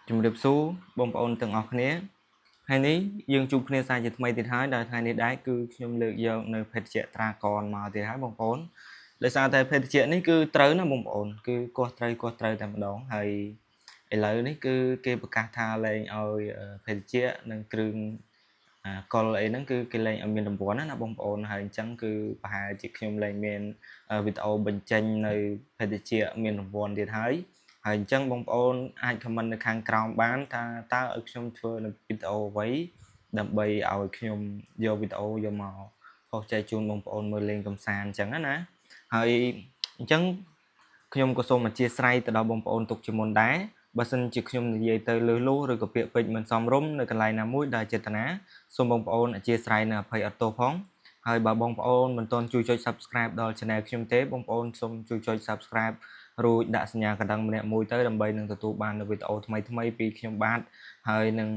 ជំរាបសួរបងប្អូនទាំងអស់គ្នាថ្ងៃនេះយើងជួបគ្នាសាជាថ្មីទៀតហើយដល់ថ្ងៃនេះដែរគឺខ្ញុំលើកយកនៅភេទជ្ជៈត្រាកនមកទៀតហើយបងប្អូនដោយសារតែភេទជ្ជៈនេះគឺត្រូវណាបងប្អូនគឺគោះត្រូវតែម្ដងហើយឥឡូវនេះគឺគេប្រកាសថាលែងឲ្យភេទជ្ជៈនិងគ្រឿងកុលអីហ្នឹងគឺគេលែងឲ្យមានរង្វាន់ណាបងប្អូនហើយអញ្ចឹងគឺប្រហែលជាខ្ញុំលែងមានវីដេអូបញ្ចេញនៅភេទជ្ជៈមានរង្វាន់ទៀតហើយអញ្ចឹងបងប្អូនអាច comment នៅខាងក្រោមបានថាតើឲ្យខ្ញុំធ្វើនៅវីដេអូអ្វីដើម្បីឲ្យខ្ញុំយកវីដេអូយកមកផុសចែកជូនបងប្អូនមើលលេងកម្សាន្តអញ្ចឹងណាហើយអញ្ចឹងខ្ញុំក៏សូមអធិស្ឋានទៅដល់បងប្អូនទុកជាមុនដែរបើសិនជាខ្ញុំនិយាយទៅលឺលួសឬក៏ពាក្យពេចន៍មិនសមរម្យនៅកន្លែងណាមួយដែលចេតនាសូមបងប្អូនអធិស្ឋាននិងអភ័យអត់ទោសផងហើយបើបងប្អូនមិនទាន់ជួយចុច Subscribe ដល់ Channel ខ្ញុំទេបងប្អូនសូមជួយចុច Subscribe រួចដាក់សញ្ញាកណ្ដឹងម្នាក់មួយទៅដើម្បីនឹងទទួលបាននូវវីដេអូថ្មីៗពីខ្ញុំបាទហើយនឹង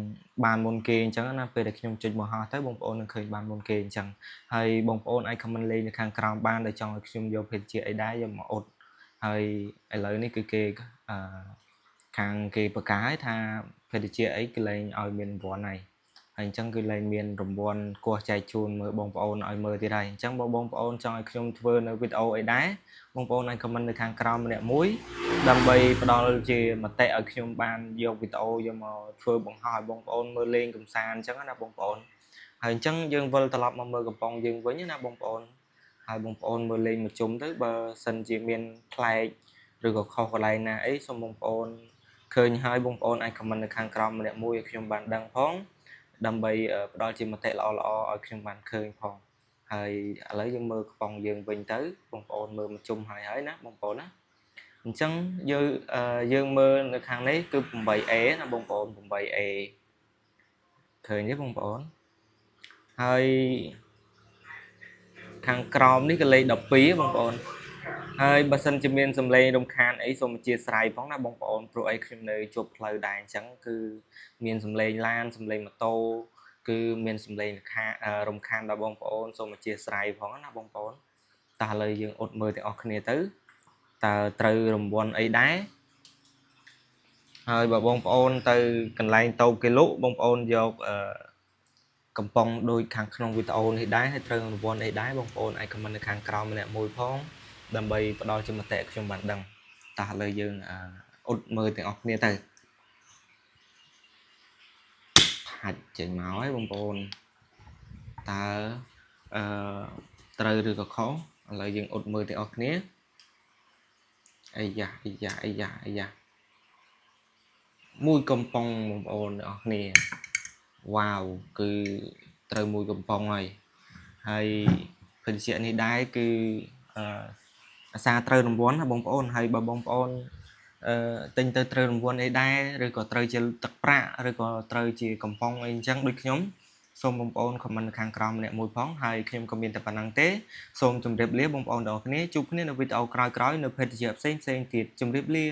បានមុនគេអញ្ចឹងណាពេលដែលខ្ញុំចុចបង្ហោះទៅបងប្អូននឹងឃើញបានមុនគេអញ្ចឹងហើយបងប្អូនអាច comment លេងនៅខាងក្រោមបានដែលចង់ឲ្យខ្ញុំយកភេទជ្ជៈអីដែរយកមកអ៊ុតហើយឥឡូវនេះគឺគេខាងគេប្រកាសឲ្យថាភេទជ្ជៈអីគឺលែងឲ្យមានរង្វាន់ហើយអញ្ចឹងគឺលែងមានរង្វាន់គោះចែកជូនមើលបងប្អូនឲ្យមើលទៀតហើយអញ្ចឹងបើបងប្អូនចង់ឲ្យខ្ញុំធ្វើនៅវីដេអូអីដែរបងប្អូនអាច comment នៅខាងក្រោមម្នាក់មួយដើម្បីផ្ដល់ជាមតិឲ្យខ្ញុំបានយកវីដេអូយកមកធ្វើបង្ហោះឲ្យបងប្អូនមើលលេងកម្សាន្តអញ្ចឹងណាបងប្អូនហើយអញ្ចឹងយើងវិលត្រឡប់មកមើលកំប៉ុងយើងវិញណាបងប្អូនហើយបងប្អូនមើលលេងមួយជុំទៅបើសិនជាមានប្លែកឬក៏ខុសកន្លែងណាអីសូមបងប្អូនឃើញហើយបងប្អូនអាច comment នៅខាងក្រោមម្នាក់មួយឲ្យខ្ញុំបានដឹងផងដើម្បីផ្ដល់ជាមតិល្អៗឲ្យខ្ញុំបានឃើញផងហើយឥឡូវយើងមើលកំប៉ុងយើងវិញទៅបងប្អូនមើលមួយជុំហើយណាបងប្អូនណាអញ្ចឹងយើងមើលនៅខាងនេះគឺ 8A ណាបងប្អូន 8A ឃើញទេបងប្អូនហើយខាងក្រោមនេះក៏លេខ12បងប្អូនហើយបើសិនជាមានសំឡេងរំខានអីសូមអធិស្ឋានផងណាបងប្អូនព្រោះអីខ្ញុំនៅជប់ផ្លូវដែរអញ្ចឹងគឺមានសំឡេងឡានសំឡេងម៉ូតូគឺមានសំឡេងរំខានដល់បងប្អូនសូមអធិស្ឋានផងណាបងប្អូនតោះឥឡូវយើងអ៊ុតមើលទាំងអស់គ្នាទៅតើត្រូវរង្វាន់អីដែរហើយបើបងប្អូនទៅកន្លែងតូបគេលក់បងប្អូនយកកំប៉ុងដូចខាងក្នុងវីដេអូនេះដែរហើយត្រូវរង្វាន់អីដែរបងប្អូនអាច comment នៅខាងក្រោមម្នាក់មួយផងដើម្បីផ្ដល់ជាមតិខ្ញុំបានដឹងតោះឥឡូវយើងអ៊ុតមើលទាំងអស់គ្នាទៅផាច់ចេញមកហើយបងប្អូនតើត្រូវឬក៏ខុសឥឡូវយើងអ៊ុតមើលទាំងអស់គ្នាអាយ៉ាមួយកំប៉ុងបងប្អូនទាំងអស់គ្នាវ៉ាវគឺត្រូវមួយកំប៉ុងហើយភេទជ្ជៈនេះដែរគឺអាសាត្រូវរង្វាន់ណាបងប្អូនហើយបើបងប្អូនទិញទៅត្រូវរង្វាន់អីដែរឬក៏ត្រូវជាទឹកប្រាក់ឬក៏ត្រូវជាកំប៉ុងអីអញ្ចឹងដូចខ្ញុំសូមបងប្អូន comment ខាងក្រោមម្នាក់មួយផងហើយខ្ញុំក៏មានតែប៉ុណ្្នឹងទេសូមជម្រាបលាបងប្អូនទាំងអស់គ្នាជួបគ្នានៅវីដេអូក្រោយៗនៅភេទជ្ជៈផ្សេងទៀតជម្រាបលា